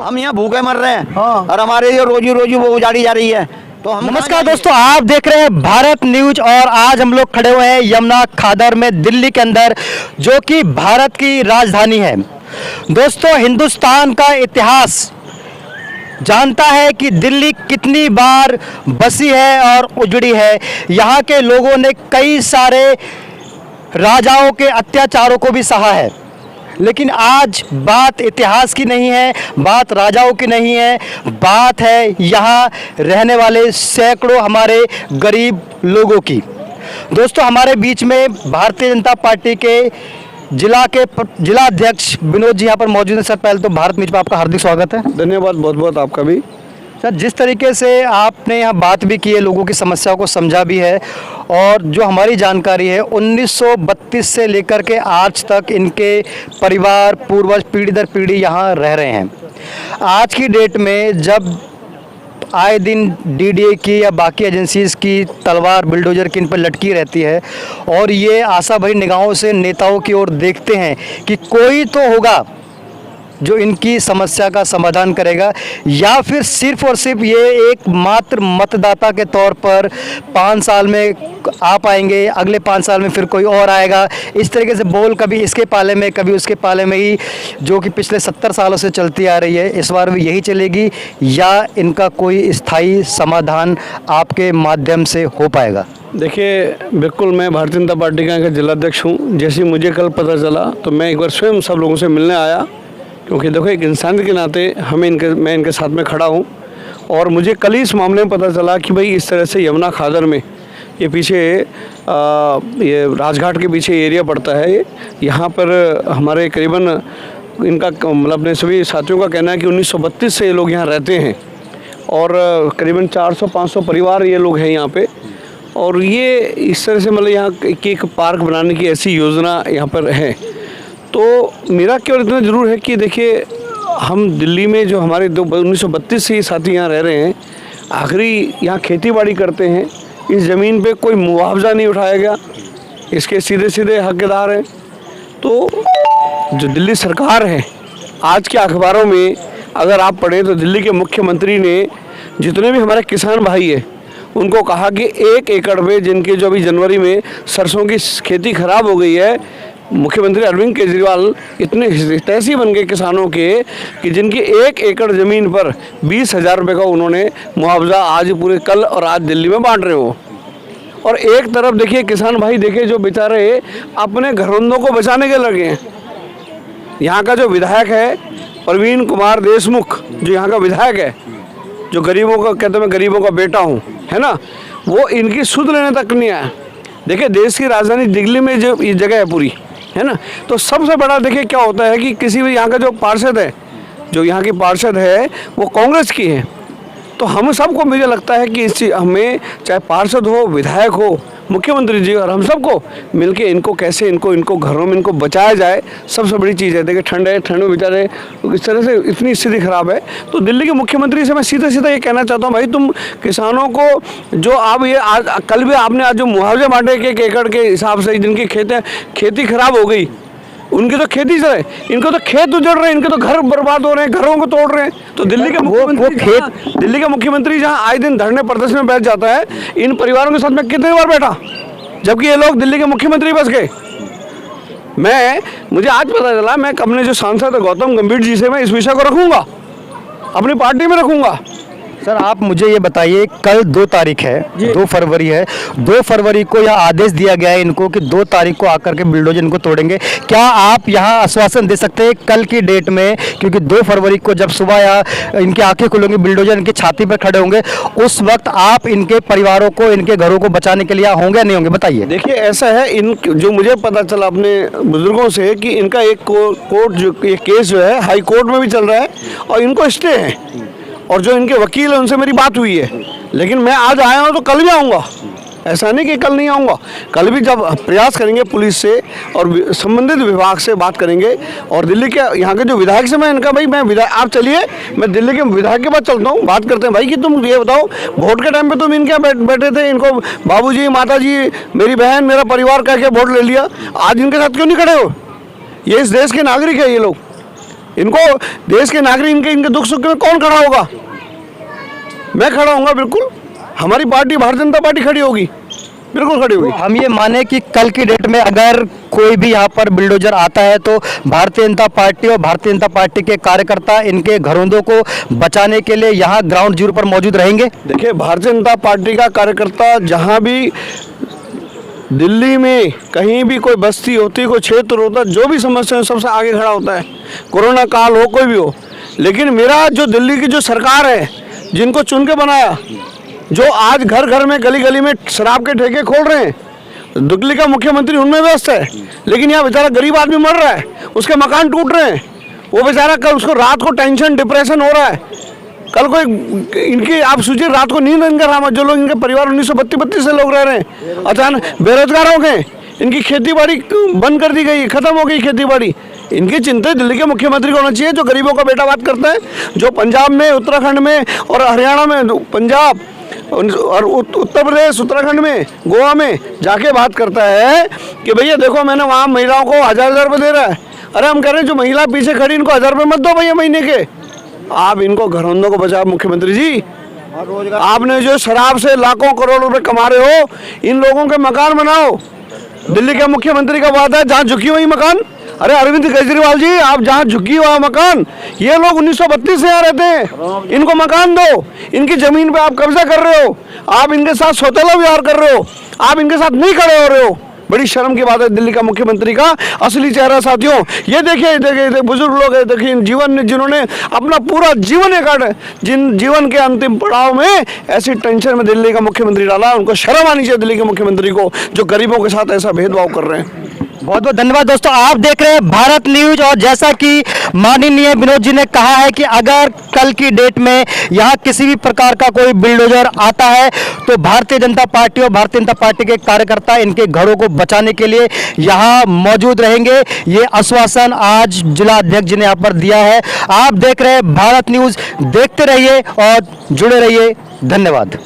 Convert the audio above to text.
हम यहाँ भूखे मर रहे हैं। हाँ। और हमारे ये रोजी रोजी वो उजाड़ी जा रही है, तो हम नमस्कार दोस्तों, आप देख रहे हैं भारत न्यूज और आज हम लोग खड़े हुए हैं यमुना खादर में, दिल्ली के अंदर, जो कि भारत की राजधानी है। दोस्तों, हिंदुस्तान का इतिहास जानता है कि दिल्ली कितनी बार बसी है और उजड़ी है। यहाँ के लोगों ने कई सारे राजाओं के अत्याचारों को भी सहा है, लेकिन आज बात इतिहास की नहीं है, बात राजाओं की नहीं है, बात है यहाँ रहने वाले सैकड़ों हमारे गरीब लोगों की। दोस्तों, हमारे बीच में भारतीय जनता पार्टी के जिला अध्यक्ष विनोद जी यहाँ पर मौजूद हैं। सर, पहले तो भारत न्यूज पर आपका हार्दिक स्वागत है। धन्यवाद, बहुत बहुत आपका भी। सर, जिस तरीके से आपने यहाँ बात भी की है, लोगों की समस्याओं को समझा भी है, और जो हमारी जानकारी है 1932 से लेकर के आज तक इनके परिवार पूर्वज पीढ़ी दर पीढ़ी यहाँ रह रहे हैं। आज की डेट में जब आए दिन डीडीए की या बाकी एजेंसीज की तलवार बिल्डोजर की इन पर लटकी रहती है, और ये आशा भरी निगाहों से नेताओं की ओर देखते हैं कि कोई तो होगा जो इनकी समस्या का समाधान करेगा, या फिर सिर्फ और सिर्फ ये एक मात्र मतदाता के तौर पर 5 साल में आ पाएंगे, अगले 5 साल में फिर कोई और आएगा। इस तरीके से बोल कभी इसके पाले में कभी उसके पाले में ही, जो कि पिछले 70 सालों से चलती आ रही है, इस बार भी यही चलेगी, या इनका कोई स्थायी समाधान आपके माध्यम से हो पाएगा? देखिए, बिल्कुल मैं भारतीय जनता पार्टी का जिलाध्यक्ष हूँ। जैसे मुझे कल पता चला तो मैं एक बार स्वयं सब लोगों से मिलने आया, क्योंकि देखो एक इंसान के नाते मैं इनके साथ में खड़ा हूँ। और मुझे कल ही इस मामले में पता चला कि भाई इस तरह से यमुना खादर में ये पीछे ये राजघाट के पीछे एरिया पड़ता है, यहाँ पर हमारे करीबन इनका मतलब अपने सभी साथियों का कहना है कि 1932 से ये लोग यहाँ रहते हैं, और करीबन 400-500 परिवार ये लोग हैं यहाँ पे। और ये इस तरह से मतलब यहाँ एक पार्क बनाने की ऐसी योजना यहाँ पर है। तो मेरा केवल इतना ज़रूर है कि देखिए, हम दिल्ली में जो हमारे 1932 से साथी यहाँ रह रहे हैं, आखिरी यहाँ खेती बाड़ी करते हैं, इस ज़मीन पे कोई मुआवजा नहीं उठाया गया, इसके सीधे सीधे हकदार हैं। तो जो दिल्ली सरकार है, आज के अखबारों में अगर आप पढ़ें तो दिल्ली के मुख्यमंत्री ने जितने भी हमारे किसान भाई हैं उनको कहा कि 1 एकड़ में जिनके जो अभी जनवरी में सरसों की खेती खराब हो गई है, मुख्यमंत्री अरविंद केजरीवाल इतने हितैषी बन गए किसानों के कि जिनकी 1 एकड़ ज़मीन पर 20,000 रुपये का उन्होंने मुआवजा आज पूरे कल और आज दिल्ली में बांट रहे हो। और एक तरफ देखिए किसान भाई देखिए जो बेचारे अपने घरौंदों को बचाने के लगे हैं। यहाँ का जो विधायक है प्रवीण कुमार देशमुख, जो यहाँ का विधायक है, जो गरीबों का कहते मैं गरीबों का बेटा हूँ, है ना, वो इनकी सुध लेने तक नहीं आया। देखिए, देश की राजधानी दिल्ली में जो ये जगह है पूरी, है ना, तो सबसे बड़ा देखिए क्या होता है कि किसी भी यहाँ का जो पार्षद है, जो यहाँ की पार्षद है वो कांग्रेस की है। तो हम सबको मुझे लगता है कि इस हमें चाहे पार्षद हो, विधायक हो, मुख्यमंत्री जी, और हम सबको मिलके इनको कैसे इनको घरों में इनको बचाया जाए, सबसे बड़ी चीज़ है। देखिए, ठंड है, ठंड में बेचारे इस तरह से इतनी स्थिति खराब है। तो दिल्ली के मुख्यमंत्री से मैं सीधा सीधा ये कहना चाहता हूँ, भाई तुम किसानों को जो आप ये आज कल भी आपने आज जो मुआवजे बांटे के 1 एकड़ के हिसाब से, जिनकी खेती खराब हो गई, उनकी तो खेती चले, इनको तो खेत उजड़ रहे हैं, इनके तो घर बर्बाद हो रहे हैं, घरों को तोड़ रहे हैं। तो दिल्ली के मुख्यमंत्री जहाँ आए दिन धरने प्रदर्शन में बैठ जाता है, इन परिवारों के साथ में कितनी बार बैठा, जबकि ये लोग दिल्ली के मुख्यमंत्री बस गए। मुझे आज पता चला, मैं अपने जो सांसद गौतम गंभीर जी से मैं इस विषय को रखूंगा, अपनी पार्टी में रखूंगा। सर, आप मुझे ये बताइए, कल 2 तारीख है, 2 फरवरी है, 2 फरवरी को यह आदेश दिया गया है इनको कि 2 तारीख को आकर के बिल्डोजर इनको तोड़ेंगे। क्या आप यहाँ आश्वासन दे सकते हैं कल की डेट में, क्योंकि 2 फरवरी को जब सुबह यहाँ इनकी आंखें खुलेंगी, बिल्डोजर इनकी छाती पर खड़े होंगे, उस वक्त आप इनके परिवारों को, इनके घरों को बचाने के लिए होंगे या नहीं होंगे, बताइए। देखिए, ऐसा है, जो मुझे पता चला अपने बुजुर्गों से कि इनका एक कोर्ट जो ये केस जो है हाई कोर्ट में भी चल रहा है और इनको स्टे है, और जो इनके वकील हैं उनसे मेरी बात हुई है। लेकिन मैं आज आया हूँ तो कल भी आऊँगा, ऐसा नहीं कि कल नहीं आऊँगा। कल भी जब प्रयास करेंगे पुलिस से और संबंधित विभाग से बात करेंगे, और दिल्ली के यहाँ के जो विधायक से मैं इनका भाई मैं विधायक आप चलिए, मैं दिल्ली के विधायक के पास चलता हूँ, बात करते हैं भाई कि तुम ये बताओ, वोट के टाइम पे तुम इनके बैठे थे, इनको बाबूजी, माताजी, मेरी बहन, मेरा परिवार कह के वोट ले लिया, आज इनके साथ क्यों नहीं खड़े हो? ये इस देश के नागरिक है ये लोग, इनको देश के नागरिक इनके दुख सुख में कौन खड़ा होगा? मैं खड़ा होऊंगा, बिल्कुल। हमारी पार्टी भारतीय जनता पार्टी खड़ी होगी, बिल्कुल खड़ी होगी। हम ये माने कि कल की डेट में अगर कोई भी यहाँ पर बिल्डोजर आता है तो भारतीय जनता पार्टी और भारतीय जनता पार्टी के कार्यकर्ता इनके घरोंदों को बचाने के लिए यहाँ ग्राउंड जीरो पर मौजूद रहेंगे। देखिए, भारतीय जनता पार्टी का कार्यकर्ता जहाँ भी दिल्ली में कहीं भी कोई बस्ती होती, कोई क्षेत्र होता, जो भी समस्या है सबसे आगे खड़ा होता है, कोरोना काल हो कोई भी हो। लेकिन मेरा जो दिल्ली की जो सरकार है, जिनको चुन के बनाया, जो आज घर घर में गली गली में शराब के ठेके खोल रहे हैं, दिल्ली का मुख्यमंत्री उनमें व्यस्त है। लेकिन यहाँ बेचारा गरीब आदमी मर रहा है, उसके मकान टूट रहे हैं, वो बेचारा कल उसको रात को टेंशन डिप्रेशन हो रहा है। कल कोई इनकी आप सोचिए, रात को नींद इनका राम, जो लोग इनके परिवार 1932 से लोग रह रहे हैं, अचानक बेरोजगार हो गए, इनकी खेती बाड़ी बंद कर दी गई, खत्म हो गई खेती बाड़ी। इनकी चिंता दिल्ली के मुख्यमंत्री को होना चाहिए, जो गरीबों का बेटा बात करता है, जो पंजाब में, उत्तराखंड में और हरियाणा में, पंजाब और उत्तर प्रदेश, उत्तराखंड में, गोवा में जाके बात करता है कि भैया देखो मैंने वहाँ महिलाओं को 1000 रुपये दे रहा है। अरे हम कह रहे हैं जो महिला पीछे खड़ी, इनको 1000 रुपये मत दो भैया महीने के, आप इनको घरौंदों को बचाओ। मुख्यमंत्री जी, आपने जो शराब से लाखों करोड़ रुपए कमा रहे हो, इन लोगों के मकान बनाओ। दिल्ली के मुख्यमंत्री का वादा है जहाँ झुकी हुई मकान। अरे अरविंद केजरीवाल जी, आप जहाँ झुकी हुआ मकान, ये लोग 1932 से यहाँ रहते हैं, इनको मकान दो। इनकी जमीन पे आप कब्जा कर रहे हो, आप इनके साथ सौतेला व्यवहार कर रहे हो, आप इनके साथ नहीं खड़े हो रहे हो। बड़ी शर्म की बात है। दिल्ली का मुख्यमंत्री का असली चेहरा साथियों ये देखिए, देखिए बुजुर्ग लोग हैं, देखिए जीवन जिन्होंने अपना पूरा जीवन एक जिन जीवन के अंतिम पड़ाव में ऐसी टेंशन में दिल्ली का मुख्यमंत्री डाला, उनको शर्म आनी चाहिए दिल्ली के मुख्यमंत्री को, जो गरीबों के साथ ऐसा भेदभाव कर रहे हैं। बहुत बहुत धन्यवाद दोस्तों, आप देख रहे हैं भारत न्यूज। और जैसा कि माननीय विनोद जी ने कहा है कि अगर कल की डेट में यहाँ किसी भी प्रकार का कोई बिल्डोजर आता है तो भारतीय जनता पार्टी और भारतीय जनता पार्टी के कार्यकर्ता इनके घरों को बचाने के लिए यहाँ मौजूद रहेंगे। ये आश्वासन आज जिला अध्यक्ष जी ने यहाँ पर दिया है। आप देख रहे हैं भारत न्यूज, देखते रहिए और जुड़े रहिए। धन्यवाद।